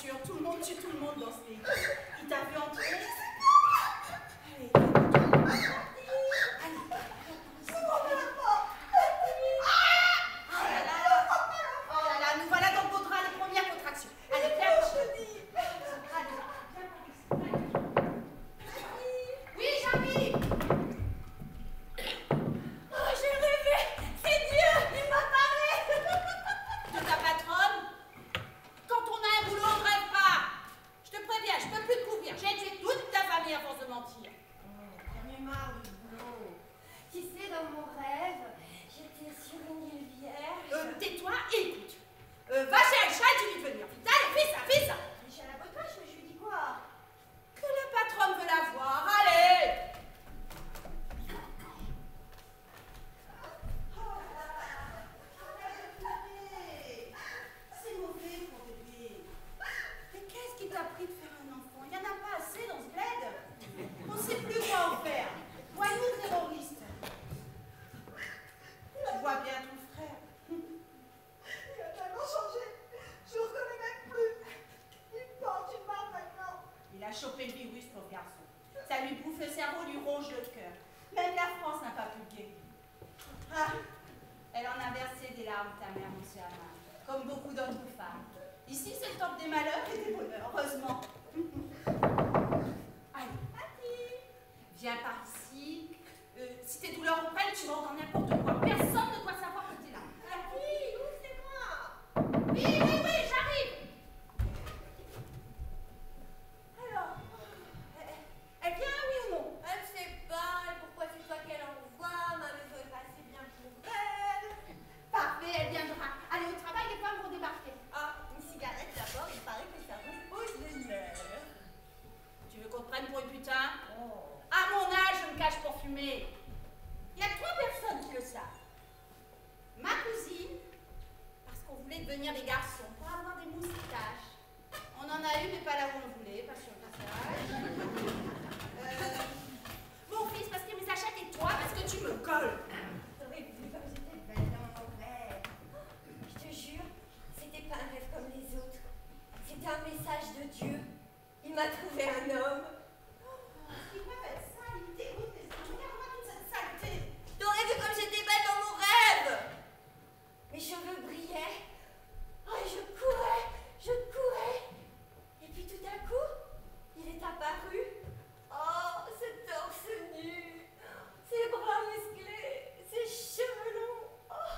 sûr, tout le monde tue tout le monde dans ce pays. Il t'a vu entrer? Allez, C'est mon papa. oh là là, nous voilà dans Baudra, les premières contractions. Allez, viens, je te dis. Allez, viens. Oui, j'arrive. Oh, j'ai rêvé. C'est Dieu, il m'a parlé. De ta patronne? Quand on a un boulot, on ne rêve pas. Je te préviens, je peux plus te couvrir. J'ai tué toute ta famille à force de mentir. J'en ai marre du boulot. Tu sais, dans mon rêve, j'étais sur une île vierge. Tais-toi et écoute. Va chez Aïcha et tu lui de venir. Vite, allez, fais ça, fais ça. Je suis à la bonne page, mais je lui dis quoi? Que la patronne veut la voir, allez. C'est mauvais pour bébé. Mais qu'est-ce qui t'a pris de faire un enfant? Il n'y en a pas assez dans ce bled. On ne sait plus quoi en faire. Voyons terroriste. Tu vois bien ton frère. Il a tellement changé. Je le reconnais même plus. Il porte une barbe maintenant. Il a chopé le virus, pauvre garçon. Ça lui bouffe le cerveau, lui ronge le cœur. Même la France n'a pas pu le guérir. Ah, elle en a versé des larmes, ta mère, monsieur Hamad, comme beaucoup d'autres femmes. Ici, c'est le temps des malheurs et des bonheurs, heureusement. Allez, viens par ici. Si tes douleurs reprennent, tu vas dans n'importe quoi. Personne ne doit savoir que tu es là. Où c'est moi? Oui, j'arrive. Alors, elle vient, oui ou non? Elle sait pas. Et pourquoi c'est toi qu'elle envoie? Ma maison est pas assez bien pour elle. Parfait, elle viendra. Allez, au travail, les femmes vont débarquer. Ah, une cigarette d'abord. Il paraît que ça repose les nerfs. Tu veux qu'on te prenne pour une putain? Oh. À mon âge, je me cache pour fumer. Il y a 3 personnes qui le savent. Ma cousine, parce qu'on voulait devenir des garçons, pour avoir des moustaches. On en a eu, mais pas là où on voulait, pas sur le passage. Mon fils, parce qu'il me les achète, et toi, parce que tu me colles. T'aurais vu comme j'étais belle dans mon rêve. Je te jure, c'était pas un rêve comme les autres. C'était un message de Dieu. Il m'a trouvé un homme. Il peut être sale, il dégoûte les gens. Regarde-moi toute cette saleté. T'aurais vu comme j'étais belle dans mon rêve. Mes cheveux brillaient. Oh, et je courais. Et puis tout à coup, il est apparu. Oh, ce torse nu. Ses bras musclés. Ses cheveux longs. Oh,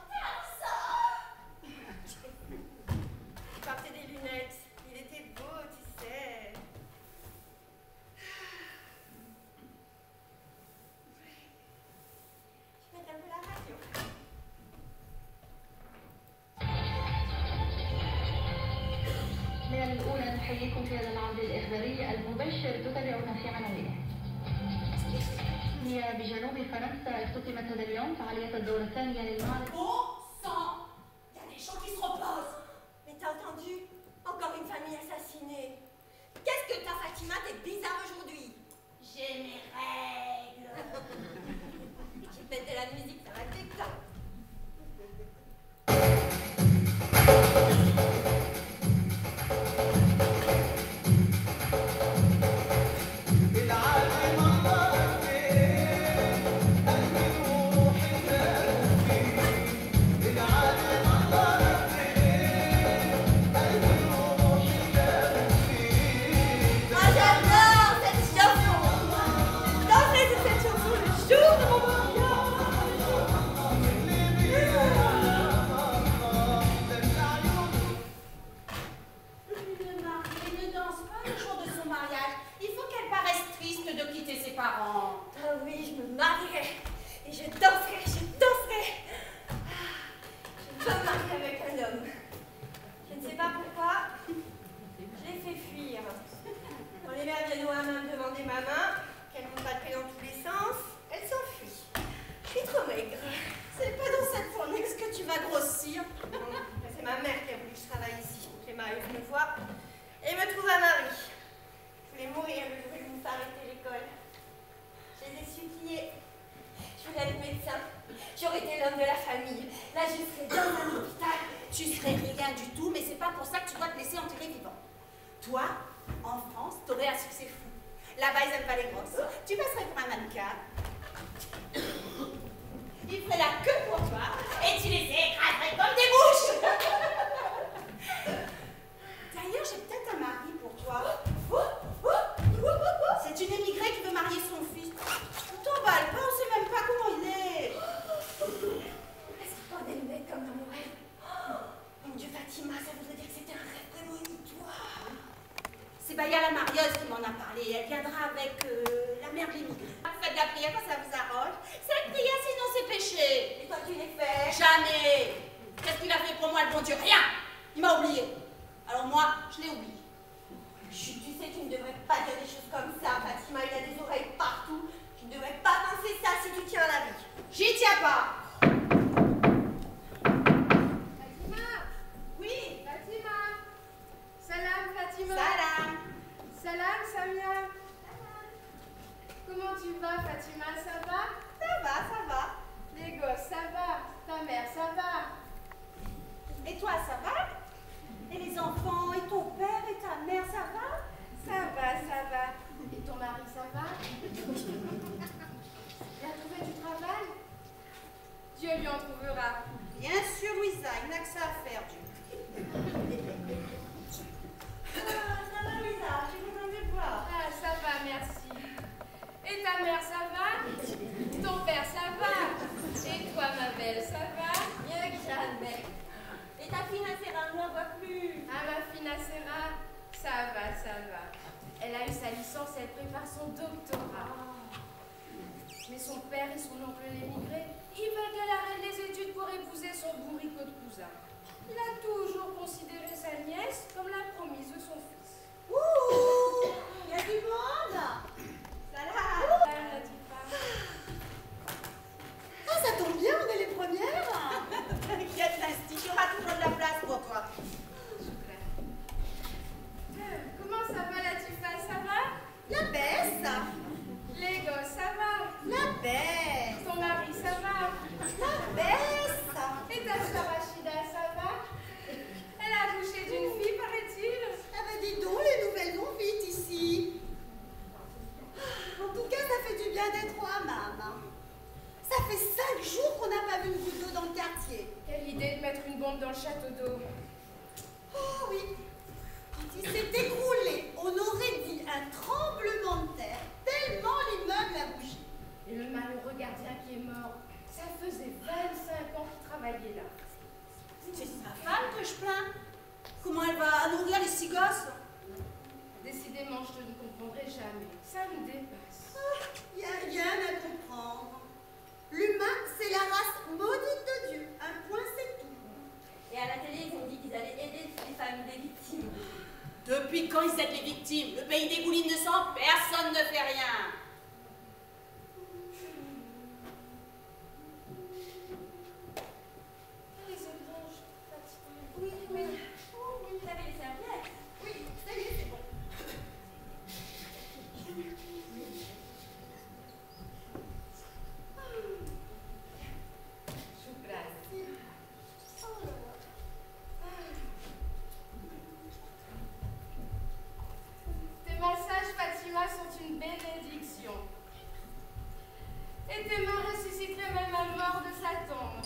personne. Il portait des lunettes. Il était beau, tu sais. Je vais mettre un peu la radio. الأولى الأولى نحييكم في هذا العرض الإخباري المباشر تتابعون في عناوينه. هي بجنوب فرنسا اختتمت هذا اليوم فعالية الدورة الثانية للمعرض. Bon sang, il y a des gens qui se reposent. Mais t'as entendu? Encore une famille assassinée. Qu'est-ce que t'as, Fatima? T'es bizarre aujourd'hui. J'ai mes règles. Tu pètes de la musique, ça va te détendre. Ah, j'adore cette chanson. Dansez sur cette chanson le jour de mon Une mariée ne danse pas le jour de son mariage. Il faut qu'elle paraisse triste de quitter ses parents. Ah oui, je me marierai. Et je danserai. Ah, je veux me marier avec un homme. Je ne sais pas pourquoi. Je l'ai fait fuir. Quand les mères viennent au hammam me demander ma main, qu'elles m'ont battu dans tous les sens, elle s'enfuit. Je suis trop maigre. C'est pas dans cette fournaise que tu vas grossir. Non, c'est ma mère qui a voulu que je travaille ici. Donc les mariés me voient et me trouvent à Marie. Je voulais mourir le jour où ils m'ont fait arrêter l'école. Je les ai suppliés. Je voulais être médecin. J'aurais été l'homme de la famille. Là, je serais dans un hôpital. Tu serais rien du tout, mais c'est pas pas pour ça que tu dois te laisser enterrer vivant. Toi, en France, t'aurais un succès fou. Là-bas, ils aiment pas les grosses. Tu passerais pour un mannequin. Ils feraient la queue pour toi et tu les écraserais comme des mouches. D'ailleurs, j'ai peut-être un mari pour toi. C'est une émigrée qui veut marier son fils. T'emballe pas, on sait même pas comment il est. Est-ce qu'on est le mec comme dans mon rêve? Mon Dieu, Fatima, ça voudrait dire que c'était un rêve vraiment illusoire. C'est Baya la marieuse qui m'en a parlé. Elle viendra avec la mère de l'émigré. Faites de la prière quand ça vous arrange. C'est la prière, sinon c'est péché. Et toi, tu l'as fait? Jamais. Qu'est-ce qu'il a fait pour moi, le bon Dieu? Rien. Il m'a oublié. Alors moi, je l'ai oublié. Chut, tu sais, tu ne devrais pas dire des choses comme ça, Fatima. Il a des oreilles partout. Tu ne devrais pas penser ça si tu tiens à la vie. J'y tiens pas. Fatima! Oui. Fatima! Salam, Fatima! Salam. Salam, Samia! Comment tu vas, Fatima? Ça va? Ça va. Les gosses, ça va? Ta mère, ça va? Et toi, ça va? Et les enfants, et ton père, et ta mère, ça va? Ça va. Et ton mari, ça va? Il a trouvé du travail? Dieu lui en trouvera. Bien sûr, Louisa, il n'a que ça à faire, Dieu. Ça va, Louisa, j'ai besoin de voir. Ah, ça va, merci. Et ta mère, ça va? Ton père, ça va? Et toi, ma belle, ça va? Mieux que jamais. Et ta fille Nasera, on ne la voit plus. Ah, ma fille Nasera, ça va. Elle a eu sa licence et elle prépare son doctorat. Mais son père et son oncle l'émigré, ils veulent qu'elle arrête les études pour épouser son bourricot de cousin. Il a toujours considéré sa nièce comme la promise de son fils. Ouh, il y a du monde. Salam. Elle a dit pas. Ah, ça tombe bien, on est les premières. T'inquiète, Nasty, il y aura toujours de la place pour toi. Comment ça va, Latifa? Ça va? La baisse. Les gosses, ça va? La baisse. Ton mari, ça va? La baisse. Et ta soeur Rachida, ça va? Elle a accouché d'une fille, paraît-il? Ah bah dis donc, les nouvelles vont vite ici. En tout cas, ça fait du bien d'être au hammam. Ça fait 5 jours qu'on n'a pas vu une goutte d'eau dans le quartier. Quelle idée de mettre une bombe dans le château d'eau. Oh oui. Quand il s'est écroulé, on aurait dit un tremblement de terre, tellement l'immeuble a bougé. Et le malheureux gardien qui est mort, ça faisait 25 ans qu'il travaillait là. C'est sa femme que je plains. Comment elle va nourrir les 6 gosses? Décidément, je ne comprendrai jamais. Ça me dépasse. Il n'y a rien à comprendre. L'humain, c'est la race maudite de Dieu. Un point, c'est tout. Et à la télé, ils ont dit qu'ils allaient aider les familles des victimes. Depuis quand ils aident les victimes? Le pays dégouline de sang, personne ne fait rien. Les éponges, Fatima. Oui. Oh oui, vous avez les serviettes. Oui, ça y est, c'est bon. Choukran. Tes massages, Fatima, sont une bénédiction. Et tes mains ressusciteraient même un mort de sa tombe.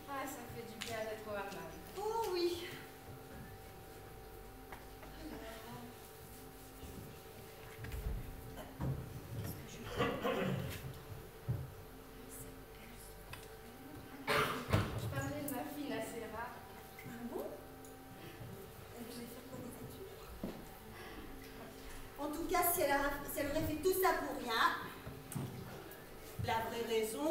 Ah, ça fait du bien d'être au hammam. Oh oui. Je parlais de ma fille Nasera. Ah bon? Elle voulait faire quoi des études? En tout cas, si elle aurait fait tout ça pour rien, la vraie raison,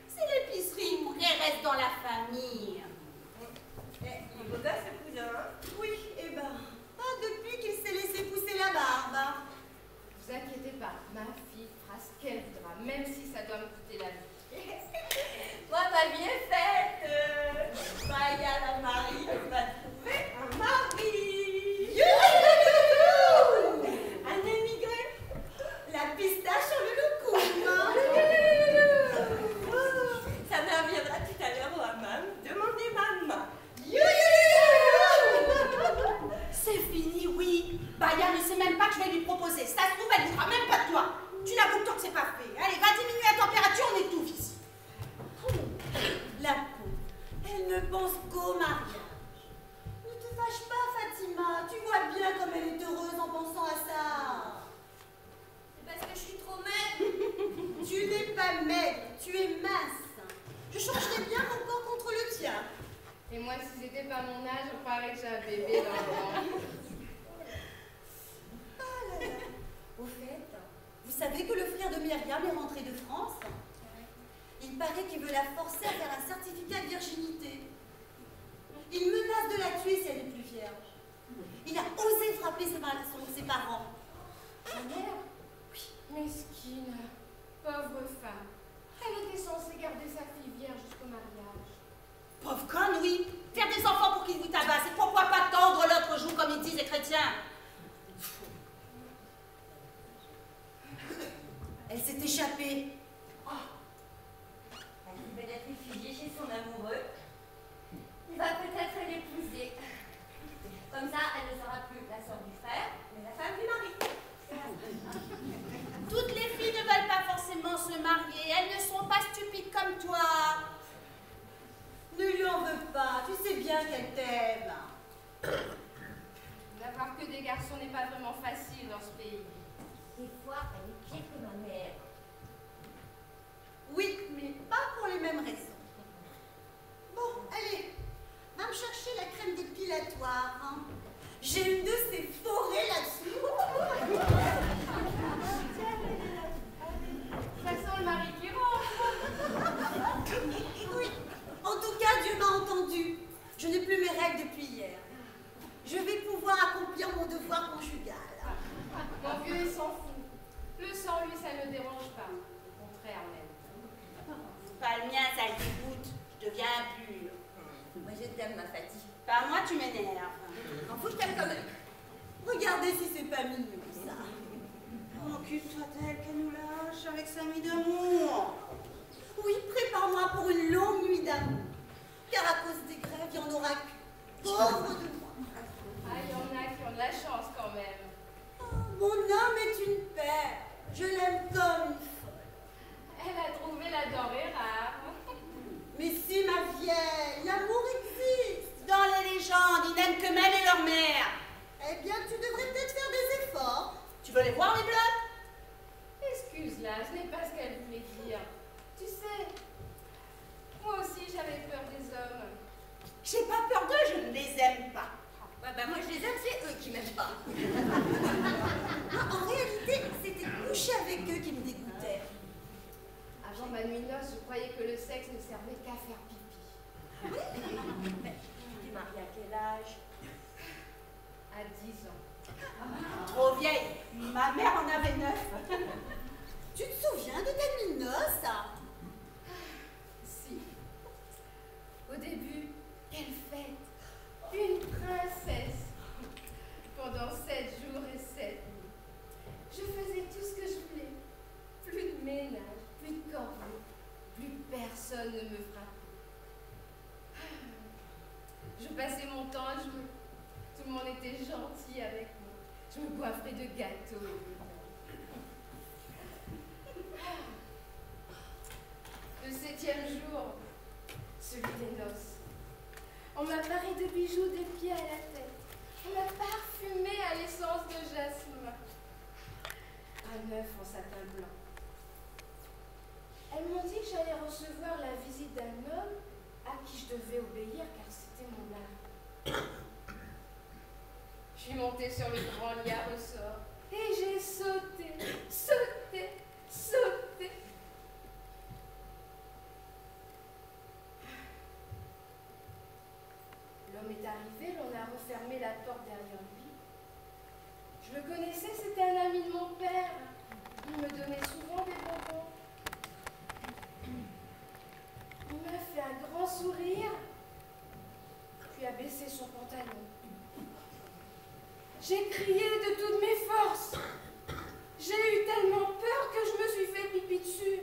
c'est l'épicerie pour qu'elle reste dans la famille. Il vaut bien ce cousin. Oui, eh ben, pas depuis qu'il s'est laissé pousser la barbe. Vous inquiétez pas, ma fille fera ce qu'elle voudra, même si ça doit me coûter la vie. Moi, ma vie est faite. Bah, il y a la Marie qui va trouver. mariage. Ne te fâche pas, Fatima. Tu vois bien comme elle est heureuse en pensant à ça. C'est parce que je suis trop maigre. Tu n'es pas maigre, tu es mince. Je changerais bien mon corps contre le tien. Et moi, si c'était pas mon âge, on croirait que j'ai un bébé dans le ventre. Ah là là. Au fait, vous savez que le frère de Myriam est rentré de France? Il paraît qu'il veut la forcer à faire un certificat de virginité. Il menace de la tuer si elle n'est plus vierge. Il a osé frapper ses parents. Ma mère? Oui. Mesquine. Pauvre femme. Elle était censée garder sa fille vierge jusqu'au mariage. Pauvre conne, oui. Faire des enfants pour qu'ils vous tabassent. Et pourquoi pas tendre l'autre joue comme ils disent les chrétiens? Elle s'est échappée. Elle devait être réfugiée chez son amoureux. Il va peut-être l'épouser. Comme ça, elle ne sera plus la sœur du frère, mais la femme du mari. Toutes les filles ne veulent pas forcément se marier. Elles ne sont pas stupides comme toi. Ne lui en veux pas, tu sais bien qu'elle t'aime. D'avoir que des garçons n'est pas vraiment facile dans ce pays. Des fois, elle est pire que ma mère. Oui, mais pas pour les mêmes raisons. Bon, allez, va me chercher la crème dépilatoire. Hein. J'ai une de ces forêts là-dessous. Ça sent le mari qui rentre. Oui, en tout cas, Dieu m'a entendu. Je n'ai plus mes règles depuis hier. Je vais pouvoir accomplir mon devoir conjugal. Mon vieux, il s'en fout. Le sang, lui, ça ne dérange pas. Au contraire, même. Pas le mien, ça le dégoûte. Je deviens impure. Moi, je t'aime, ma Fatih. Pas moi, tu m'énerves. En faut que t'aimes quand même. Regardez si c'est pas mignon, ça. Occupe-toi d'elle, qu'elle nous lâche avec sa nuit d'amour. Oui, prépare-moi pour une longue nuit d'amour. Car à cause des grèves, il n'y en aura plus. Pauvre de moi. Ah, il y en a qui ont de la chance quand même. Oh, mon homme est une perle. Je l'aime comme une folle. Elle a trouvé la denrée rare. Mais si, ma vieille, l'amour existe. Dans les légendes, ils n'aiment que Mel et leur mère. Eh bien, tu devrais peut-être faire des efforts. Tu veux les voir, les bleus? Excuse-la, ce n'est pas ce qu'elle voulait dire. Tu sais, moi aussi j'avais peur des hommes. J'ai pas peur d'eux, je ne les aime pas. Ouais, bah moi, je les aime, c'est eux qui m'aiment pas. En réalité, c'était coucher avec eux qui me dégoûtait. Avant ma nuit de noces, je croyais que le sexe ne servait qu'à faire pipi. Tu es mariée à quel âge? À 10 ans. Trop vieille. Ma mère en avait 9. Tu te souviens de ta nuit de noces? Si. Au début, quelle fête! Une princesse! Pendant 7 jours et 7 nuits. Je faisais tout ce que je voulais. Plus de ménage, plus de corvée, plus personne ne me frappait. Je passais mon temps à jouer. Tout le monde était gentil avec moi. Je me goinfrais de gâteaux et de vin. Le 7e jour, celui des noces. On m'a paré de bijoux des pieds à la tête. On m'a parfumé à l'essence de jasmin. Un œuf en satin blanc. Elles m'ont dit que j'allais recevoir la visite d'un homme à qui je devais obéir car c'était mon mari. Je suis montée sur le grand lit à ressort et j'ai sauté, sauté, sauté. L'homme est arrivé, l'on a refermé la porte derrière lui. Je le connaissais, c'était un ami de mon père. Il me donnait souvent des bonbons. Il m'a fait un grand sourire, puis a baissé son pantalon. J'ai crié de toutes mes forces. J'ai eu tellement peur que je me suis fait pipi dessus.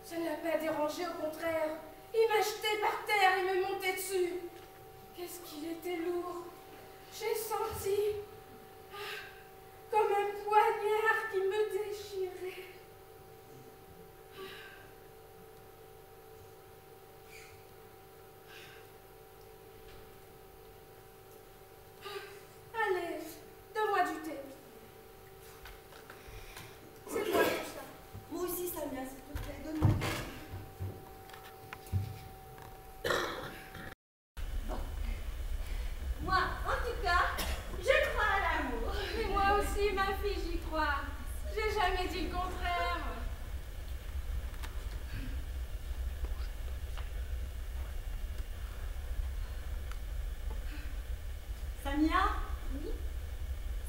Ça ne l'a pas dérangé, au contraire. Il m'a jeté par terre et me montait dessus. Qu'est-ce qu'il était lourd. J'ai senti comme un poignard qui me déchirait. aussi, ma fille, j'y crois. J'ai jamais dit le contraire. Samia? Oui?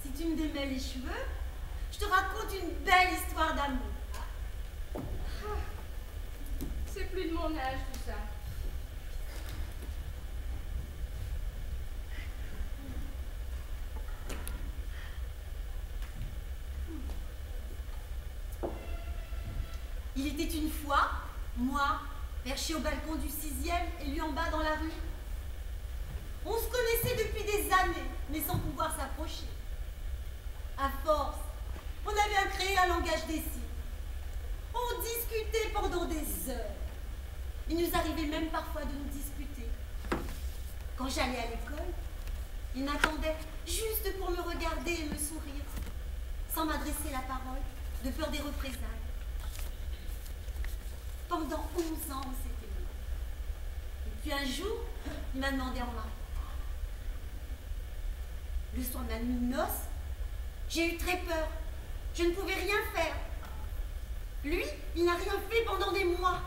Si tu me démêles les cheveux, je te raconte une belle histoire d'amour. C'est plus de mon âge, tout ça. Il était une fois, moi, perché au balcon du 6e et lui en bas dans la rue. On se connaissait depuis des années, mais sans pouvoir s'approcher. À force, on avait créé un langage des signes. On discutait pendant des heures. Il nous arrivait même parfois de nous disputer. Quand j'allais à l'école, il m'attendait juste pour me regarder et me sourire, sans m'adresser la parole, de peur des représailles. Pendant 11 ans, on s'était mis. Et puis un jour, il m'a demandé en mariage. Le soir de la nuit de noces, j'ai eu très peur. Je ne pouvais rien faire. Lui, il n'a rien fait pendant des mois,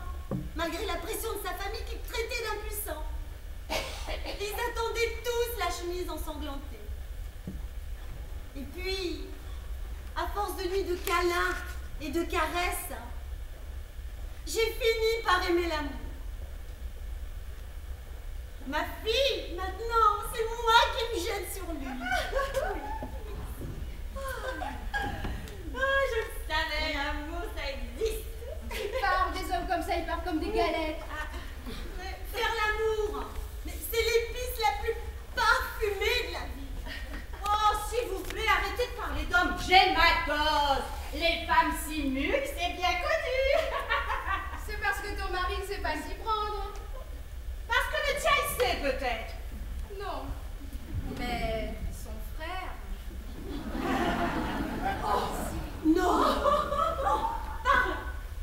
malgré la pression de sa famille qui le traitait d'impuissant. Ils attendaient tous la chemise ensanglantée. Et puis, à force de nuits de câlins et de caresses, j'ai fini par aimer l'amour. Ma fille, maintenant, c'est moi qui me jette sur lui. Oh, je le savais, l'amour, ça existe. Ils parlent, des hommes comme ça, ils parlent comme des galettes. Faire l'amour, mais c'est l'épice la plus parfumée de la vie. Oh, s'il vous plaît, arrêtez de parler d'hommes. J'ai ma dose. Les femmes simulent, c'est bien connu. C'est parce que ton mari ne sait pas s'y prendre. Parce que le tien, il sait peut-être. Non. Mais son frère. Non. Parle,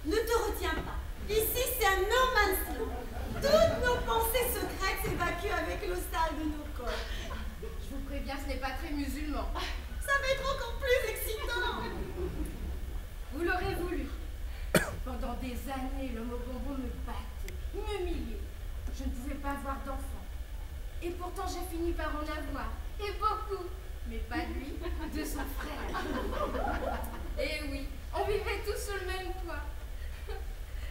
ne te retiens pas. Ici, c'est un no man's land. Toutes nos pensées secrètes s'évacuent avec l'eau sale de nos corps. Je vous préviens, ce n'est pas très musulman. Ça va être encore plus excitant. Vous l'aurez voulu. Pendant des années, l'homme au bonbon me battait, m'humiliait. Je ne pouvais pas avoir d'enfant. Et pourtant, j'ai fini par en avoir. Et beaucoup. Mais pas de lui, de son frère. Et oui, on vivait tous sous le même toit.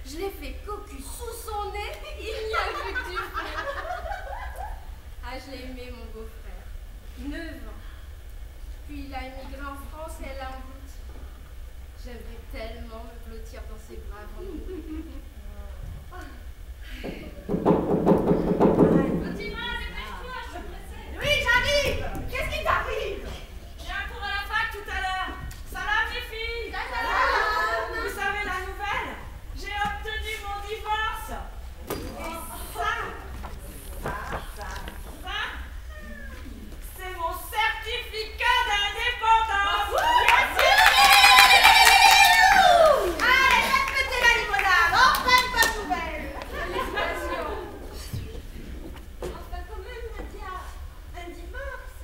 Je l'ai fait cocu sous son nez, il n'y a vu que du feu. Ah, je l'ai aimé, mon beau-frère. 9 ans. Puis il a immigré en France et elle l'a englouti. J'aimerais tellement me blottir dans ses bras avant de mourir. Fatima, dépêche-toi, je suis pressée. Oui, j'arrive. Qu'est-ce qui t'arrive? J'ai un cours à la fac tout à l'heure. Salam les filles. Salam. Vous savez la nouvelle? J'ai obtenu mon divorce. Et c'est mon certificat d'indépendance. Allez, répétez la limonade. Enfin, une bonne nouvelle. Félicitations. Enfin, quand même, Nadia, un divorce.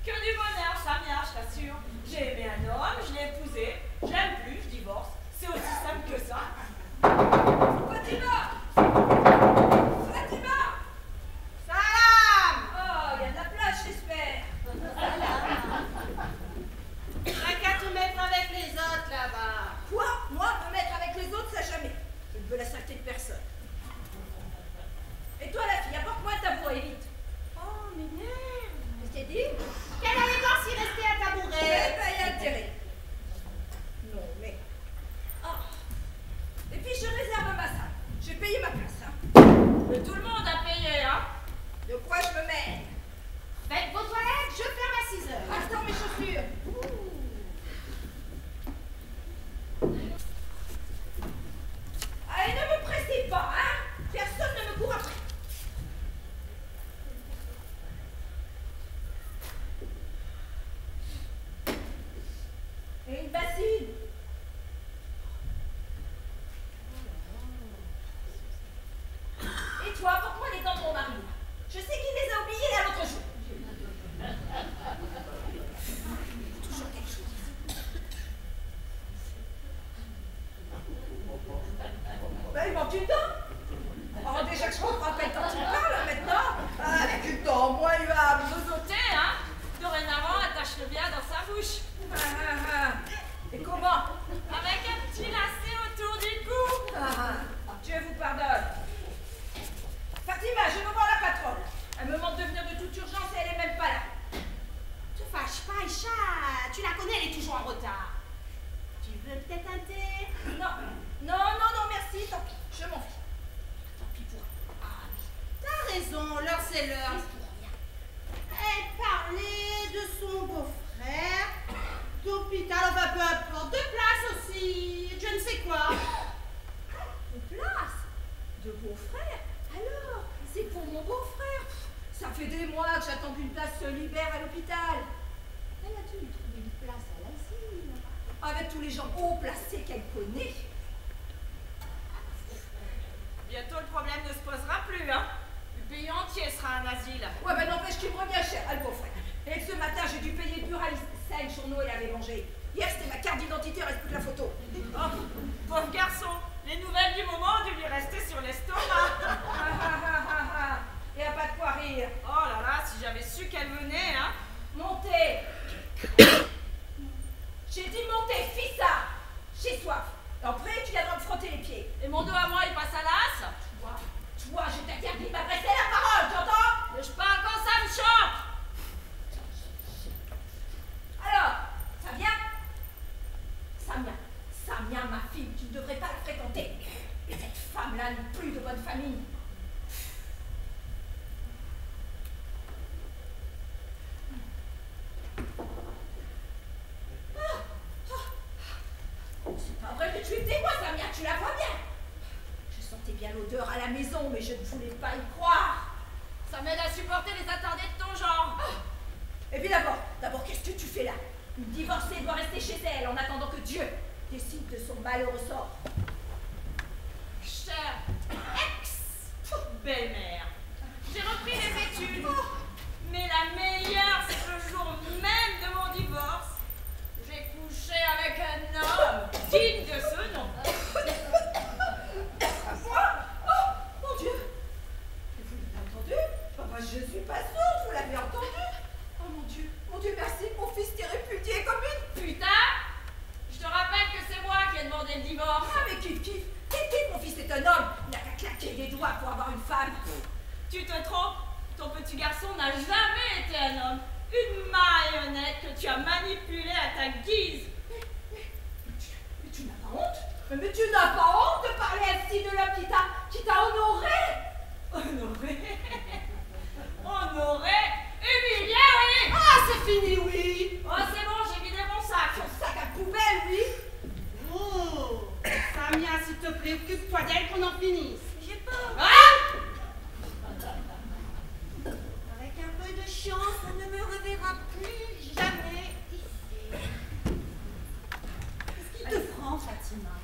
Que du bonheur, Samia, je t'assure. J'ai aimé un homme, je l'ai épousé, je l'aime plus, je divorce. C'est aussi simple que ça. Fatima! Fatima! Salam! Oh, il y a de la place, j'espère. T'as qu'à te mettre avec les autres là-bas. Quoi? Moi, me mettre avec les autres, ça jamais. Je ne veux la saleté de personne. Et toi, la fille, apporte-moi un tabouret, vite. Oh, mais merde! Je t'ai dit? Quelle élégance y rester à Eh tabouret! ben, il y a intérêt. Non, mais... Ah. Et puis, je réserve ma salle. J'ai payé ma place, hein. Mais tout le monde a payé, hein? De quoi je me mets? Faites vos toilettes, je ferme à 6 heures. Attends mes chaussures. Allez, ne me pressez pas, hein. Personne ne me court après. Et une bassine. Et toi, porte-moi les gants de mon mari. Je sais qu'il les a oubliés là-bas. sœur? Elle parlait de son beau-frère, d'hôpital, enfin peu importe, de place aussi, je ne sais quoi. De place? De beau-frère? Alors, c'est pour mon beau-frère. Ça fait des mois que j'attends qu'une place se libère à l'hôpital. Elle a-t-il trouvé une place à l'asile? Avec tous les gens haut placés qu'elle connaît. Bientôt, le problème ne se posera plus, hein. Le pays entier sera un asile. Ouais, ben n'empêche qu'il me revient cher, le beau-frère. Et que ce matin, j'ai dû payer le buraliste 5 journaux et avait mangé. Hier, c'était ma carte d'identité, reste plus que la photo. Oh, pauvre garçon, les nouvelles du moment ont dû lui rester sur l'estomac. Et à pas de quoi rire. Oh là là, si j'avais su qu'elle venait, hein. Montez. J'ai dit montez, fissa. J'ai soif. Après, tu viendras me frotter les pieds. Et mon dos à moi, il passe à l'as. Toi, je t'interdis de m'adresser la parole, tu entends? Mais je parle quand ça me chante. Alors, Samia, ma fille, tu ne devrais pas la fréquenter. Cette femme-là n'est plus de bonne famille. C'est pas vrai que tu étais moi, Samia, tu la vois bien. Je sentais bien l'odeur à la maison, mais je ne voulais pas y croire. Ça m'aide à supporter les attardés de ton genre. Et puis d'abord, qu'est-ce que tu fais là? Une divorcée doit rester chez elle en attendant que Dieu décide de son malheureux sort. Chère ex-belle-mère, j'ai repris les études. Mais la meilleure, c'est que le jour même de mon divorce, j'ai couché avec un homme digne de ce nom. Moi? Oh, mon Dieu! Vous l'avez entendu? Moi, je suis pas sourde, vous l'avez entendu? Oh mon Dieu, merci, mon fils t'est répudié comme une Putain! Je te rappelle que c'est moi qui ai demandé le divorce. Ah, mais kiff, mon fils est un homme, il n'a qu'à claquer des doigts pour avoir une femme. Tu te trompes, ton petit garçon n'a jamais été un homme. Une marionnette que tu as manipulée à ta guise. Mais tu n'as pas honte? Mais tu n'as pas honte de parler ainsi de l'homme qui t'a honoré? Honoré? Honoré? Humilié, oui! Ah, c'est fini, oui! Oh, c'est bon, j'ai vidé mon sac. Ton sac à poubelle, oui! Oh, Samia, s'il te plaît, occupe-toi d'elle qu'on en finisse. J'ai peur. Ah! Avec un peu de chance, on ne me reverra plus jamais ici. Qu'est-ce qui te prend, Fatima?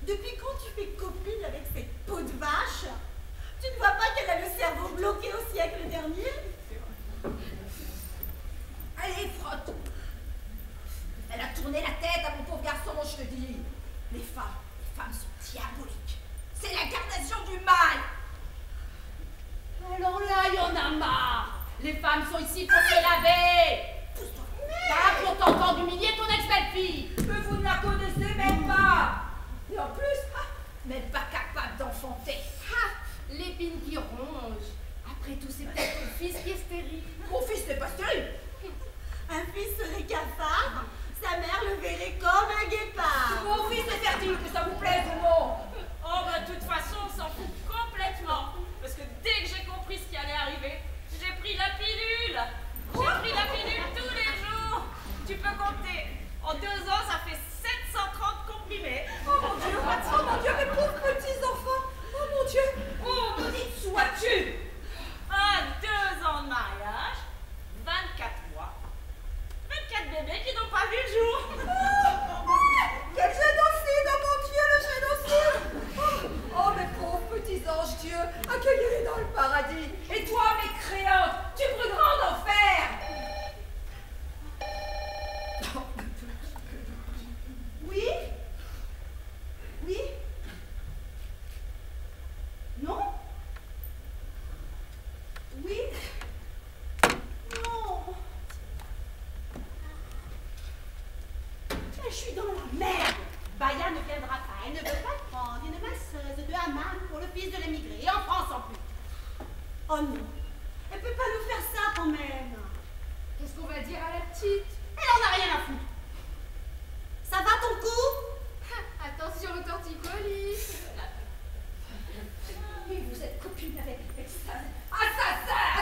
Depuis quand tu fais copine avec cette peau de vache? Tu ne vois pas qu'elle a le cerveau bloqué au siècle dernier? Allez, frotte! Elle a tourné la tête à mon pauvre garçon, je te dis. Les femmes sont diaboliques. C'est l'incarnation du mal. Alors là, il y en a marre. Les femmes sont ici pour se laver. Pas pour t'entendre humilier ton ex-belle-fille. Mais vous ne la connaissez même pas. Et en plus, même pas capable d'enfanter. L'épine qui ronge. Après tout, c'est peut-être ton fils qui est stérile. Mon fils n'est pas stérile. Un fils serait cafard, sa mère le verrait comme un guépard. Mon fils est fertile, que ça vous plaise ou non. Oh, bah, de toute façon, on s'en fout complètement. Parce que dès que j'ai compris ce qui allait arriver, j'ai pris la pilule. J'ai pris la pilule tous les jours. Tu peux compter. En 2 ans, ça fait 730 comprimés. Oh mon Dieu, mes pauvres petits enfants. Oh mon Dieu, oh maudite sois-tu. Ah, 2 ans de mariage, 24 mois, 24 bébés qui n'ont pas vu le jour. Quel génocide, oh mon Dieu, le génocide. Oh mes pauvres petits anges, Dieu, accueillez-les dans le paradis. Et toi, mécréante, tu brûleras en enfer. Oui? Oui? Non? Oui? Non? Mais je suis dans la merde! Baya ne viendra pas, elle ne veut pas prendre une masseuse de hammam pour le fils de l'émigré, et en France en plus. Oh non, elle peut pas nous faire ça quand même. Qu'est-ce qu'on va dire à la petite? Elle en a rien à foutre. Ça va ton coup? Attention au torticolis. Oui, vous êtes copine avec ça. Assassin!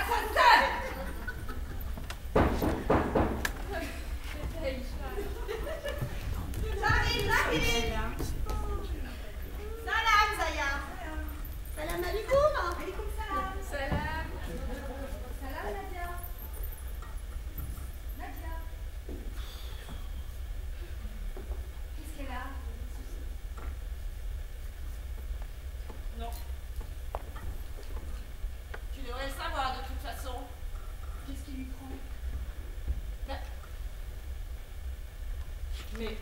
Mais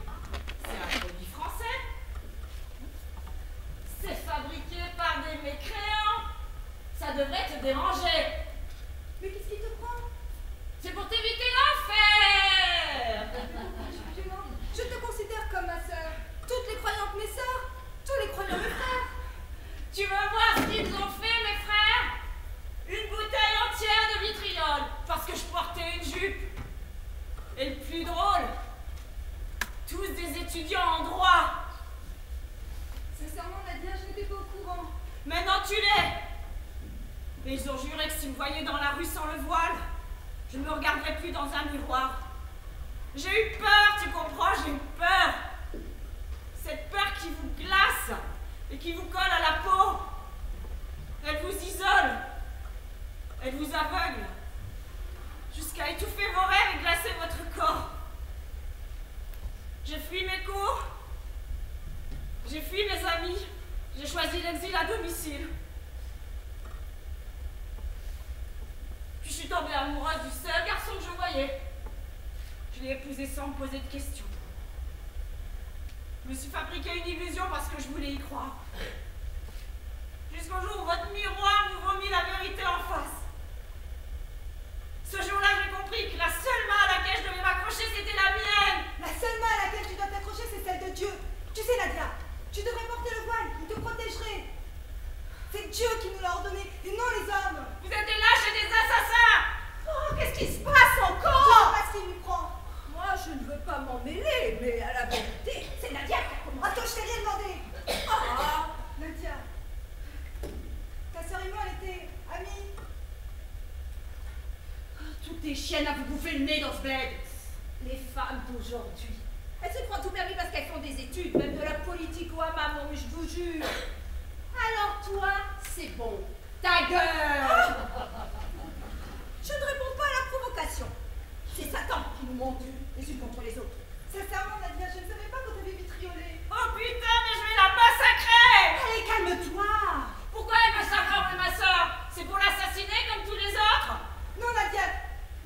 c'est un produit français. C'est fabriqué par des mécréants. Ça devrait te déranger. Mais qu'est-ce qui te prend? C'est pour t'éviter l'enfer. Je te considère comme ma sœur. Toutes les croyantes mes sœurs, tous les croyants mes frères. Tu veux voir ce qu'ils ont fait, mes frères? Une bouteille entière de vitriol, parce que je portais une jupe. Et le plus drôle, tous des étudiants en droit. Sincèrement, Nadia, je n'étais pas au courant. Maintenant tu l'es. Et ils ont juré que s'ils me voyaient dans la rue sans le voile, je ne me regarderais plus dans un miroir. J'ai eu peur, tu comprends, j'ai eu peur. Cette peur qui vous glace et qui vous colle à la peau. Elle vous isole. Elle vous aveugle. Jusqu'à étouffer vos rêves et glacer votre corps. J'ai fui mes cours. J'ai fui mes amis. J'ai choisi l'exil à domicile. Puis je suis tombée amoureuse du seul garçon que je voyais. Je l'ai épousé sans me poser de questions. Je me suis fabriqué une illusion parce que je voulais y croire. Jusqu'au jour où votre miroir vous vomit la vérité en face. Ce jour-là, j'ai compris que la seule main à laquelle je devais m'accrocher, c'était la mienne. La seule main à laquelle tu dois t'accrocher, c'est celle de Dieu. Tu sais, Nadia, tu devrais porter le voile, il te protégerait. C'est Dieu qui nous l'a ordonné, et non les hommes. Vous êtes des lâches et des assassins. Oh, qu'est-ce qui se passe encore? Je sais pas ce qui lui prend. Moi, je ne veux pas m'en mêler, mais à la vérité, c'est Nadia qui a commencé. Attends, je t'ai rien demandé. Ah, Nadia, ta sœur et moi, elle était amies. Toutes les chiennes à vous bouffer le nez dans ce bled. Les femmes d'aujourd'hui, elles se croient tout permis parce qu'elles font des études, même de la politique au hammam, mais je vous jure. Alors toi, c'est bon. Ta gueule. Je ne réponds pas à la provocation. C'est Satan qui nous monte les unes contre les autres. Sincèrement, Nadia, je ne savais pas qu'on t'avait vitriolé. Oh putain, mais je vais la massacrer. Allez, calme-toi. Pourquoi elle massacre ma soeur? C'est pour l'assassiner comme tous les autres? Non, Nadia,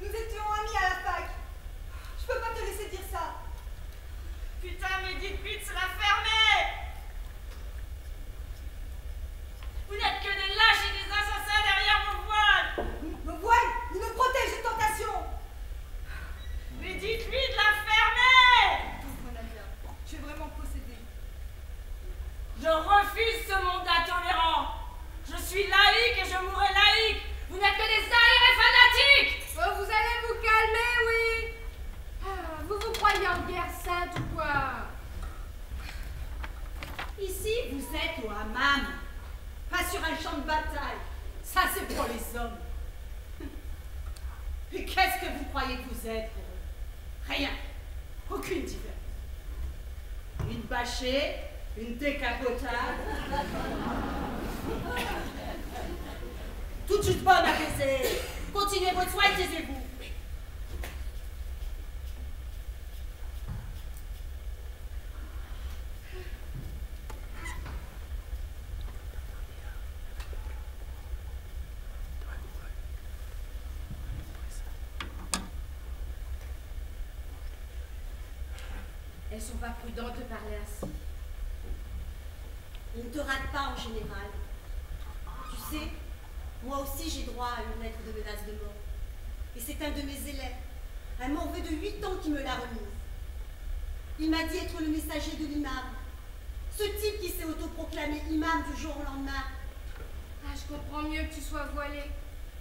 nous étions amis à la fac. Je peux pas te laisser dire ça. Putain, mais dites-lui de se la fermer. Vous n'êtes que des lâches et des assassins derrière vos voiles. Le voile, il nous protège des tentations. Mais dites-lui de la fermer. Pauvre Nadia, tu es vraiment possédée. Je refuse ce monde intolérant. Je suis laïque et je mourrai laïque. Vous n'êtes que des arriérés fanatiques. Oh, vous allez vous calmer, oui. Ah, vous vous croyez en guerre sainte ou quoi? Ici, vous êtes au hammam. Pas sur un champ de bataille. Ça, c'est pour les hommes. Et qu'est-ce que vous croyez que vous êtes pour eux? Rien. Aucune différence. Une bâchée, une décapotable. Toutes juste bonnes à baiser. Continuez votre soin et taisez-vous. Elles sont pas prudentes de parler ainsi. On ne te rate pas en général. Tu sais, moi aussi j'ai droit à une lettre de menace de mort. Et c'est un de mes élèves, un morveux de 8 ans qui me l'a remise. Il m'a dit être le messager de l'imam. Ce type qui s'est autoproclamé imam du jour au lendemain. Ah, je comprends mieux que tu sois voilée.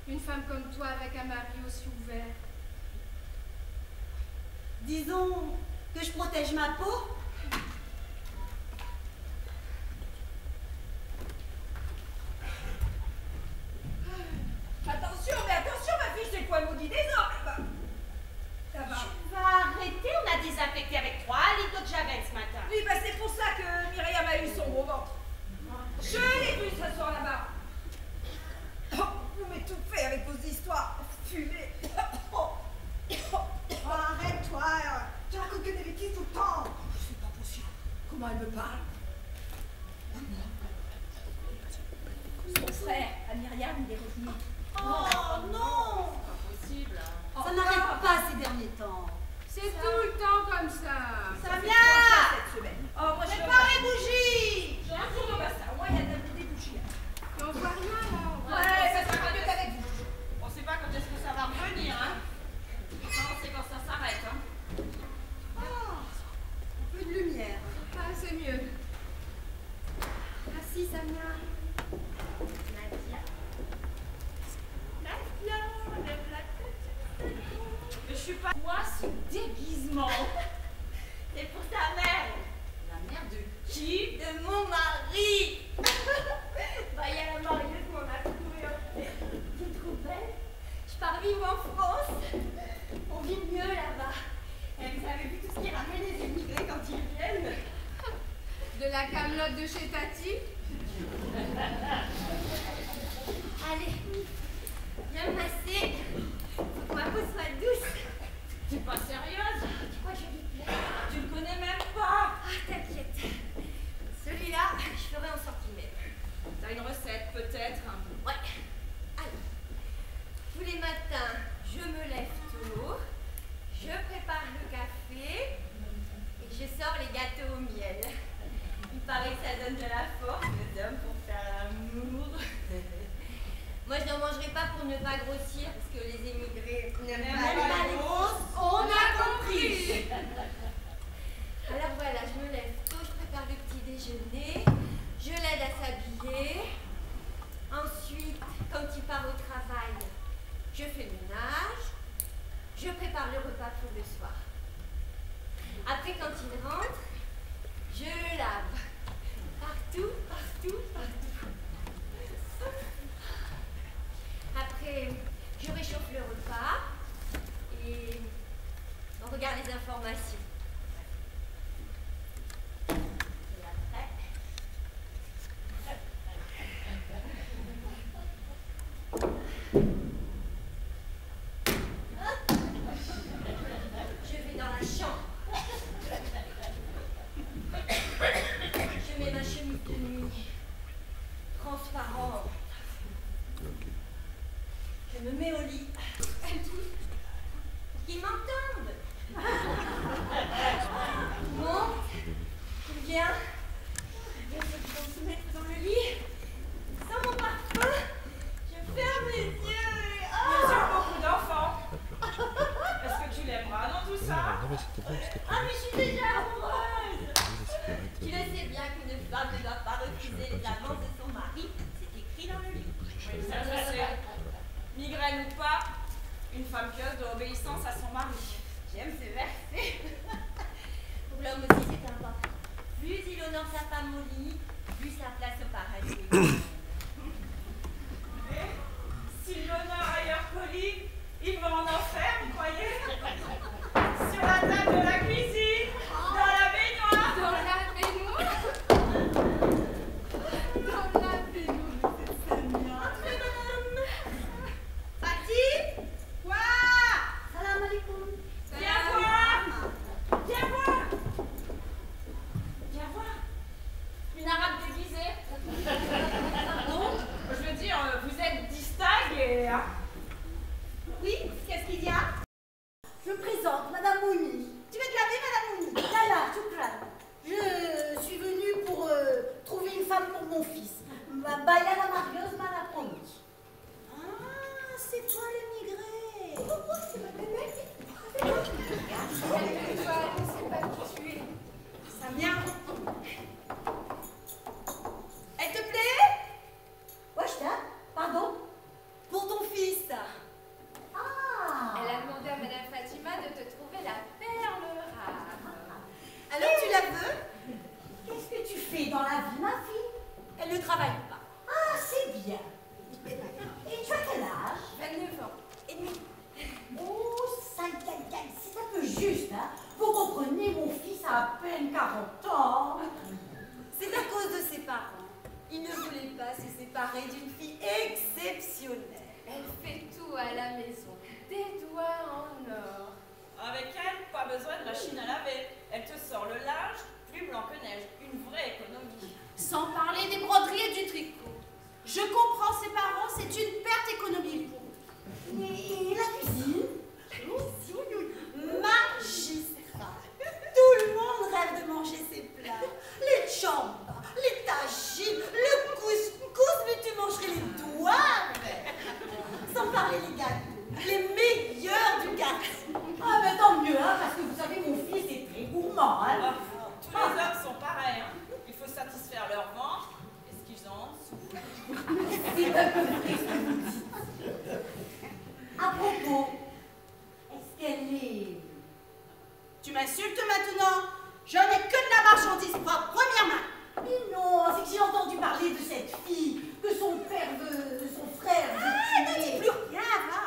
Une femme comme toi avec un mari aussi ouvert. Disons que je protège ma peau. Attention, mais attention, ma fille, c'est quoi le maudit des hommes là-bas? Ça va. Tu vas arrêter, on a désinfecté avec 3 litres d'eau de javel ce matin. Oui, bah c'est pour ça que Myriam a eu son gros ventre. Je l'ai vu ce soir là-bas. Vous m'étouffez avec vos histoires fumées. Oh, arrête-toi. Tu racontes que des bêtises tout le temps. suis pas... Quoi, ce déguisement? C'est pour ta mère. La mère de qui? De mon mari. Bah, il y a la marieuse qu'on a trouvée. Tu me trouves belle? Je pars vivre en France. On vit mieux là-bas. Et vous avez vu tout ce qui ramène les émigrés quand ils viennent? De la camelote de chez Tati? Allez, viens me masser. Faut que ma peau soit douce. T'es pas sérieuse? Tu crois que je lui plais? Tu le connais même pas. Ah, t'inquiète. Celui-là, je ferai en centimètres. T'as une recette, peut-être? Ouais. Allez. Tous les matins, je me lève tôt. Je prépare le café. Et je sors les gâteaux au miel. Il paraît que ça donne de la force aux hommes pour faire l'amour. Moi, je n'en mangerai pas pour ne pas grossir, parce que les émigrés n'aiment pas les grosses. On a compris. Alors voilà, je me lève tôt, je prépare le petit déjeuner, je l'aide à s'habiller. Ensuite, quand il part au travail, je fais le ménage, je prépare le repas pour le soir. Après, quand il rentre, je le lave. Partout, partout, partout. Après, je réchauffe le repas et on regarde les informations. Et après, je vais dans la chambre. Je mets ma chemise de nuit transparente. Je me mets au lit. Pour qu'ils m'entendent. Monte. Il vient. Il faut qu'ils vont se mettre dans le lit. Sans mon parfum. Je ferme les yeux et... Bien sûr, beaucoup d'enfants. Est-ce que tu l'aimeras dans tout ça? Ah, mais je suis déjà amoureuse. Tu le sais bien qu'une femme ne doit pas refuser les avances de son mari. C'est écrit dans le livre. Oui, ça je sais. Migraine ou pas, une femme pieuse doit obéissance à son mari. J'aime ce verset. Pour l'homme aussi, c'est important. Plus il honore sa femme au lit, plus sa place au paradis. Et s'il l'honore ailleurs qu'au lit, il va en enfer, vous croyez? Sur la table de la cuisine, dans la baignoire. Dans la baignoire? Dans la baignoire. Entrez, madame. Fatih? Quoi? Salam alaikum. Viens voir. Viens voir. Viens voir. Une arabe déguisée. Pardon? Je veux dire, vous êtes distingués. Oui, qu'est-ce qu'il y a? Je me présente, Madame Mouni. Tu veux te laver, Madame Mouni? Là, choukran. Je suis venue pour trouver une femme pour mon fils. Baya la marieuse m'a la promis. Ah, c'est toi l'émigré. Oh, c'est ma bébé. Toi, je ne sais pas qui tu es. Ça vient. Elle te plaît? Washta, pardon? Pour ton fils. Ah. Elle a demandé à Madame Fatima de te trouver la perle rare. Alors tu la veux? Qu'est-ce que tu fais dans la vie, ma fille? Elle ne travaille pas. Ah, c'est bien. Et tu as quel âge? 29 ans. Et demi. Oh, ça c'est un peu juste, hein? Vous comprenez, mon fils a à peine 40 ans. C'est à cause de ses parents. Il ne voulait pas se séparer d'une fille exceptionnelle. Elle fait tout à la maison. Des doigts en or. Avec elle, pas besoin de machine à laver. Elle te sort le linge, plus blanc que neige. Une vraie économie. Sans parler des broderies et du tricot. Je comprends ses parents, c'est une perte économique pour eux. Et la cuisine? Magistral. Tout le monde rêve de manger ces plats. Les chambas, les tagines, le couscous, mais tu mangerais les doigts avec. Sans parler les gâteaux, les meilleurs du quartier. Ah, mais tant mieux, hein, parce que vous savez, mon fils est très gourmand. Hein. Ah, tous les hommes sont pareils. Hein. Il faut satisfaire leur ventre et ce qu'ils ont en dessous. C'est un peu vrai ce que vous dites. À propos, est-ce qu'elle est m'insultes maintenant? Je n'ai que de la marchandise propre, première main. Mais non, c'est que j'ai entendu parler de cette fille, que son père veut, son frère veut Ne dis tuer. plus rien, va.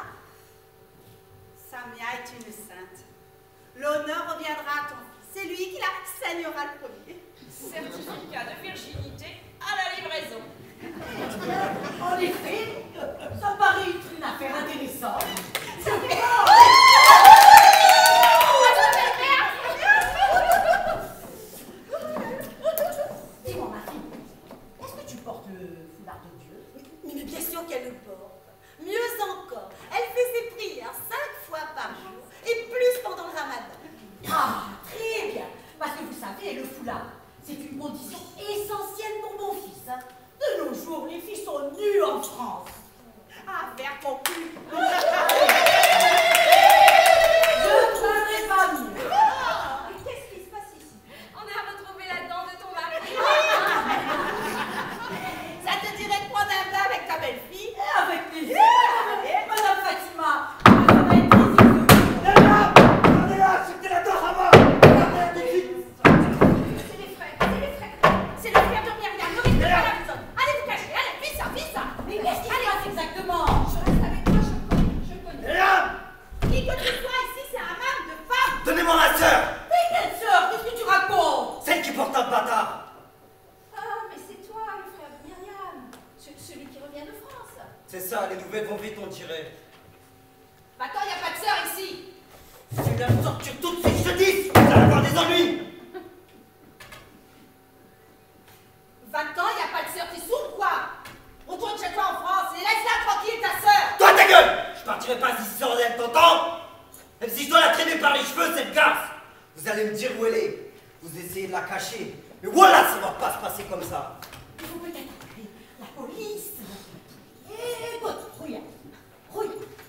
Samia est une sainte. L'honneur reviendra à ton fils. C'est lui qui la saignera le premier. Certificat de virginité à la livraison. En effet, ça paraît être une affaire intéressante. Dis-moi, ma fille, est-ce que tu portes le foulard de Dieu? Mais bien sûr qu'elle le porte. Mieux encore, elle fait ses prières 5 fois par jour et plus pendant le ramadan. Ah, très bien. Parce que vous savez, le foulard, c'est une condition essentielle pour mon fils. De nos jours, les filles sont nues en France. Ah, vers ton cul. Je ne ferai pas mieux. Et qu'est-ce qui se passe ici? On a retrouvé la dent de ton mari. Ça te dirait de prendre un bain avec ta belle-fille? Avec plaisir. Madame Fatima, ça va être plaisir de vous. Regardez là, c'était la dent à mort. Regardez tout de suite. C'est les frères, c'est les frères. C'est le frère de Myriam, ne restez pas à la maison. Allez vous cacher, allez, vite ça. Mais qu'est-ce qui se passe exactement? Je reste avec toi, je connais. Myriam, Qui que tu sois ici, c'est un homme de femme. donnez-moi ma sœur. Mais quelle sœur, qu'est-ce que tu racontes? Celle qui porte un bâtard. Ah, mais c'est toi, le frère de Myriam. Celui qui revient de France. C'est ça, les nouvelles vont vite, on dirait. Va-t'en, y a pas de sœur ici. Si tu viens me sortir tout de suite, je te dis, vous allez avoir des ennuis. Va-t'en, y a pas de sœur, t'es sourd ou quoi? Retourne chez toi en France et laisse-la tranquille, ta sœur. Toi, ta gueule. Je partirai pas d'ici sans elle, t'entends? Même si je dois la traîner par les cheveux, cette garce. Vous allez me dire où elle est. Vous essayez de la cacher. Mais voilà, ça va pas se passer comme ça. Il faut peut-être appeler la police. Écoute, regarde,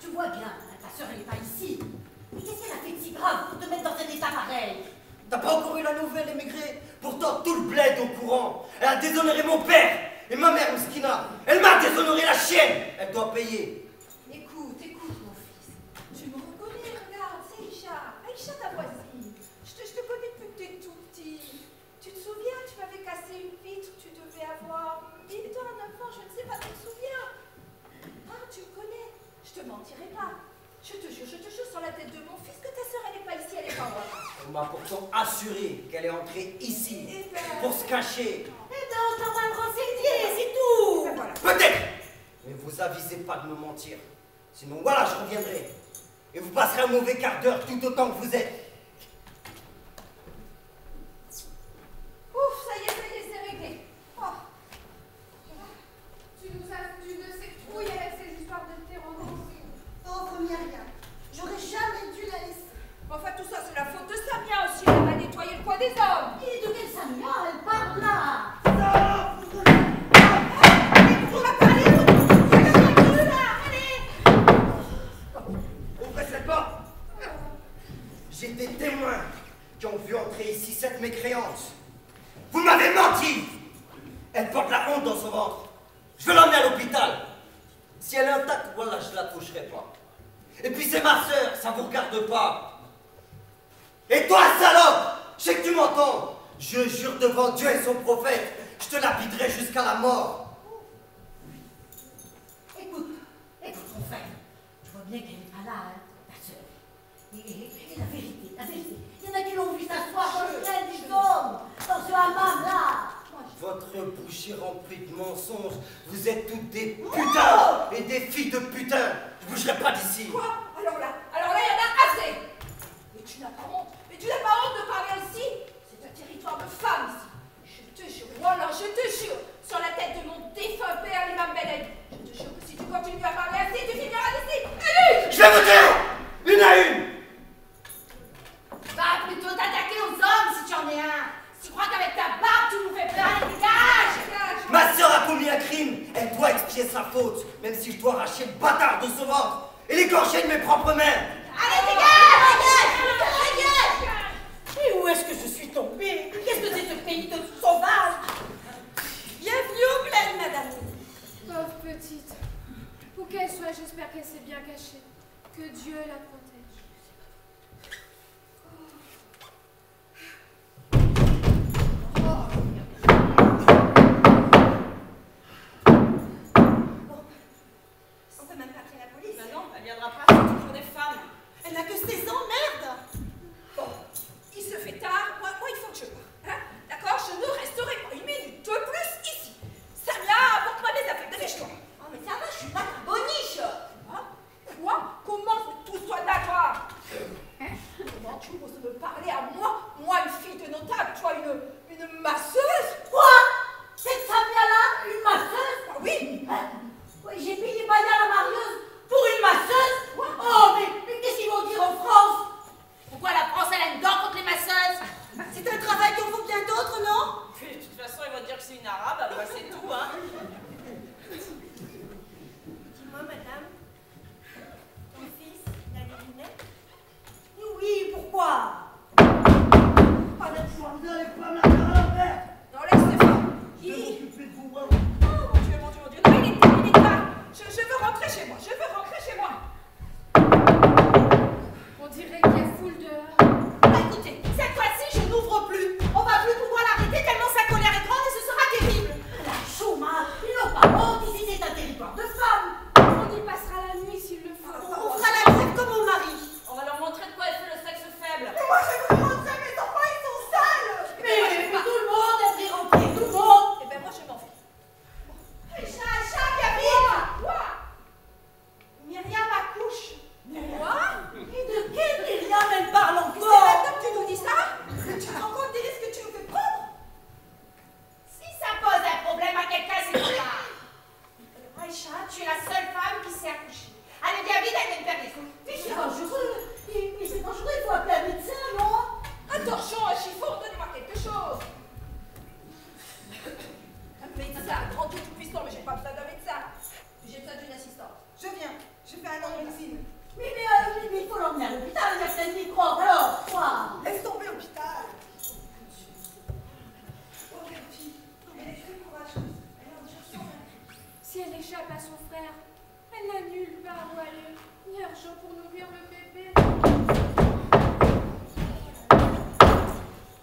tu vois bien, ta sœur elle n'est pas ici. Mais qu'est-ce qu'elle a fait de si grave pour te mettre dans un état pareil? T'as pas encore eu la nouvelle, émigrée? Pourtant, tout le bled est au courant. Elle a déshonoré mon père et ma mère, Mskina. Elle m'a déshonoré la chienne. Elle doit payer. Écoute, mon fils. Tu me reconnais, regarde, c'est Aïcha. Aïcha, ta voisine. Je te connais depuis que t'es tout petit. Tu te souviens, tu m'avais cassé une vitre, tu devais avoir 8 ans, 9 ans, je ne sais pas, tu te souviens? Ah, tu me connais. Je te mentirai pas. Je te jure sur la tête de mon fils que ta sœur, elle n'est pas ici, elle est pas moi. On m'a pourtant assuré qu'elle est entrée ici Eh ben. pour se cacher. Eh ben, on t'en va me renseigner, c'est tout. Ben voilà. Peut-être. Mais vous avisez pas de me mentir. Sinon, voilà, je reviendrai. Et vous passerez un mauvais quart d'heure tout autant que vous êtes. Ouf, ça y est, c'est réglé. Oh. Tu nous as foutu de ces trouilles avec ces histoires de terrorisme. Pauvre Myriam, j'aurais jamais dû la laisser. Enfin, tout ça, c'est la faute de Samia aussi. Elle va nettoyer le coin des hommes. Et de quelle Samia elle parle là? Ouvrez cette porte. J'ai des témoins qui ont vu entrer ici cette mécréance. Vous m'avez menti. Elle porte la honte dans son ventre. Je vais l'emmener à l'hôpital. Si elle est intacte, voilà, je la toucherai pas. Et puis c'est ma sœur, ça vous regarde pas. Et toi, salope, je sais que tu m'entends. Je jure devant Dieu et son prophète, je te lapiderai jusqu'à la mort. Écoute, mon frère, tu vois bien qu'elle n'est pas là, hein, ta sœur. Et la vérité, il y en a qui l'ont vu s'asseoir dans le train du dôme, dans ce hammam-là. Votre bouche est remplie de mensonges. Vous êtes toutes des putains et des filles de putain. Je bougerai pas d'ici. Quoi? Alors là, il y en a assez. Mais tu n'as pas honte. Mais tu n'as pas honte de parler ainsi. C'est un territoire de femmes ici. Je te jure, voilà, je te jure, sur la tête de mon défunt père, l'imam Ben Ali. Je te jure que si tu continues à parler ainsi, tu finiras d'ici. Allez! Je vais vous dire, une à une. Va plutôt t'attaquer aux hommes si tu en es un. Si tu crois qu'avec ta barbe tu nous fais peur, allez dégage. Ma sœur a commis un crime. Elle doit expier sa faute, même si je dois arracher le bâtard de son ventre et l'égorger de mes propres mains. Allez dégage. Et où est-ce que je suis tombée? Qu'est-ce que c'est ce pays de sauvages? Bienvenue au bled, madame. Pauvre petite. Où qu'elle soit, j'espère qu'elle s'est bien cachée. Que Dieu la protège. Elle n'a que 16 ans, merde. Bon, il se fait tard, moi il faut que je parte. Hein? D'accord? Je ne resterai pas une minute de plus ici. Samia, apporte-moi mes affaires, dépêche-toi. Oh, mais ça va, je suis pas ta boniche. Quoi? Comment tout soit d'accord? Comment tu oses me parler à moi? Moi, une fille de notable, toi, une masseuse? Quoi? Cette Samia-là, une masseuse? Ah oui? Oui, j'ai payé pas à la marieuse pour une masseuse? Oh, mais qu'est-ce qu'ils vont dire en France? Pourquoi la France, elle a une dent contre les masseuses? C'est un travail qui en faut bien d'autres, non? Puis, de toute façon, ils vont dire que c'est une arabe, bah, c'est tout, hein. Dis-moi, madame, ton fils, il a des lunettes? Oui, pourquoi? Vous n'allez pas me la faire à l'envers. Non, laisse Stéphane. Je vais m'occuper de vous, moi. Oh, mon Dieu, mon Dieu, mon Dieu. Non, il est tard. Je veux rentrer chez moi. Je veux rentrer chez moi. On dirait qu'il y a foule dehors. Bah, écoutez, cette fois-ci, je n'ouvre plus. On va plus pouvoir l'arrêter tellement sa colère est grande et ce sera terrible. La chômage, ils n'ont pas honte, ici c'est un territoire de femmes. On y passera la nuit s'il le faut. On fera la grève comme mon mari. On va leur montrer de quoi elle fait le sexe faible. Mais moi je veux rentrer, mes enfants ils sont sales. Mais tout le monde a pris rentrer, tout le monde. Eh ben, moi, je m'en vais. Aïcha, viens vite. Quoi? Myriam accouche. Quoi? Et de quelle Myriam elle parle C'est encore? maintenant que tu nous dis ça? Tu te rends compte des risques que tu nous fais prendre? Si ça pose un problème à quelqu'un, c'est pour toi. Aïcha, tu es la seule femme qui s'est accouchée. Allez, viens vite, elle vient de faire des coups. Mais c'est dangereux. Mais c'est dangereux, il faut appeler un médecin, non? Attention, un chiffon, donnez-moi quelque chose. Un médecin, grand tout puissant, mais j'ai pas besoin d'un médecin. J'ai besoin d'une assistante. Je viens, je fais un an de médecine. Mais il faut l'emmener à l'hôpital, il y a plein de microbes, alors quoi? Laisse tomber l'hôpital. Oh, Bertie, elle est très courageuse. Elle a déjà son mari. Si elle échappe à son frère, elle n'a nulle part où aller, ni argent pour nourrir le bébé.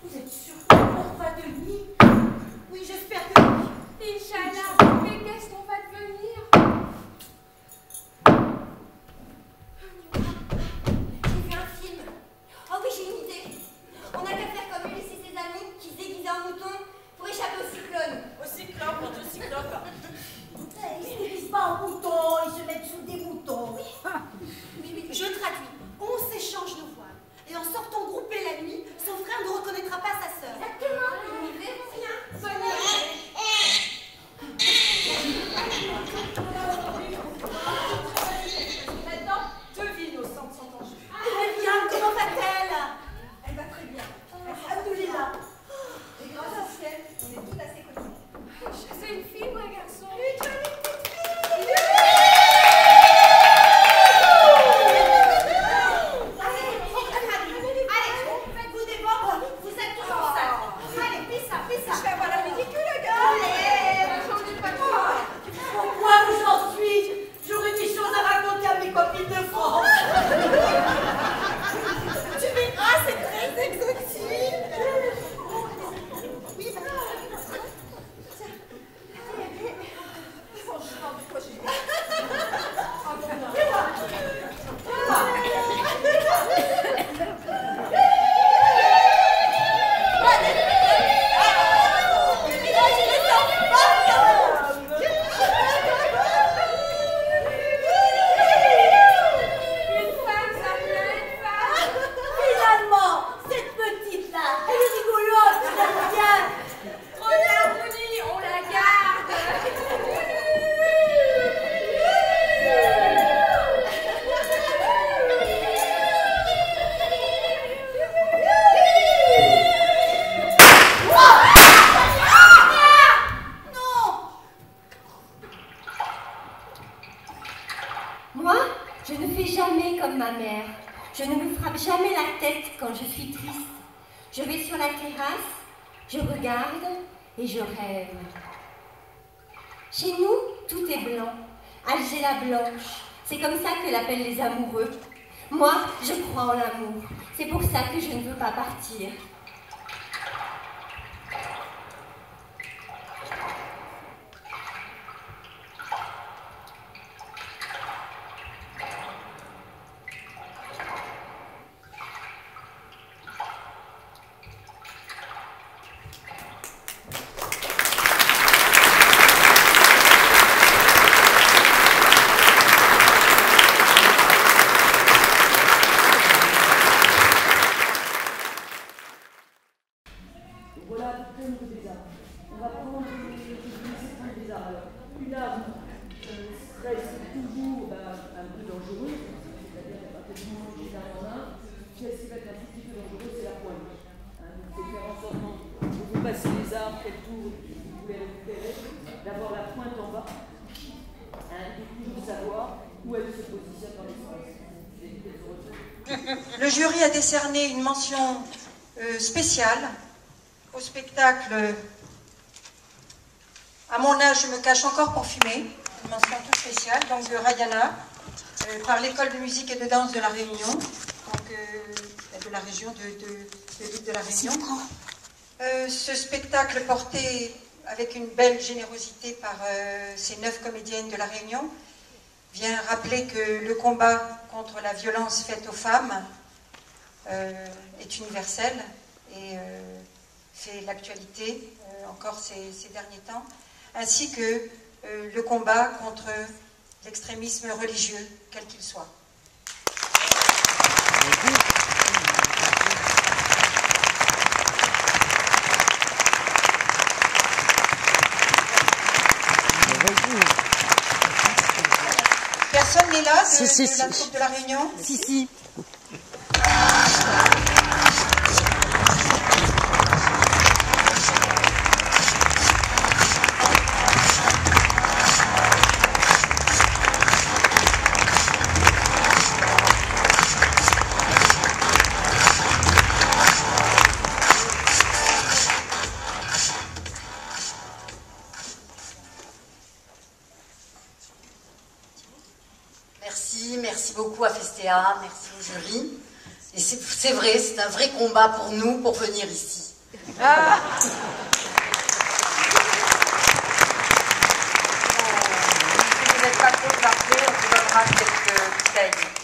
Vous êtes sûr qu'on va tenir? Oui, j'espère que oui. Inch'Allah, mais qu'est-ce qu'on va devenir? J'ai vu un film. Oh oui, j'ai une idée. On n'a qu'à faire comme Ulysse et ses amis qui se déguisaient en mouton pour échapper au cyclone. Au cyclope, on dit au cyclope. Ils se déguisent pas en moutons, ils se mettent sous des moutons. Oui, Je traduis. On s'échange nos voiles. Et en sortant groupés la nuit, son frère ne reconnaîtra pas sa sœur. Exactement. Ils n'y verront rien. Bonne Maintenant, devine au centre sans danger. Myriam, comment va-t-elle? Elle va très bien. Alhamdoulilah. Et grâce au ciel, on est tout à ses côtés. C'est une fille ou un garçon? Allez, faites-vous des bords. Vous êtes toujours sales. Allez, fais ça, fais ça. Je vais avoir la ridicule, gars. Allez. J'en ai pas trop. Pourquoi où j'en suis? J'aurais des choses à raconter à mes copines de France. Tu verras, c'est très exotique. Oui, Franchement, de quoi j'ai finalement, cette petite-là, elle est rigolote, je l'aime bien. Trop tard, Mouni, on la garde. Moi, je ne fais jamais comme ma mère. Je ne me frappe jamais la tête quand je suis triste. Je vais sur la terrasse, je regarde et je rêve. Chez nous, tout est blanc. Alger la blanche. C'est comme ça que l'appellent les amoureux. Moi, je crois en l'amour. C'est pour ça que je ne veux pas partir. quelle tour il voulait récupérer, d'avoir la pointe en bas, et puis de savoir où elle se positionne dans l'espace. Le jury a décerné une mention spéciale au spectacle À mon âge, je me cache encore pour fumer, une mention toute spéciale, donc de Rayana, par l'école de musique et de danse de la Réunion, donc de la région de l'île de la Réunion. Ce spectacle porté avec une belle générosité par ces 9 comédiennes de la Réunion vient rappeler que le combat contre la violence faite aux femmes est universel et fait l'actualité encore ces derniers temps, ainsi que le combat contre l'extrémisme religieux, quel qu'il soit. Personne n'est là de la troupe de la Réunion? Si. Merci beaucoup à Festea, merci au jury. Et c'est vrai, c'est un vrai combat pour nous pour venir ici. Si vous n'êtes pas trop marqué, on vous donnera quelques bouteilles.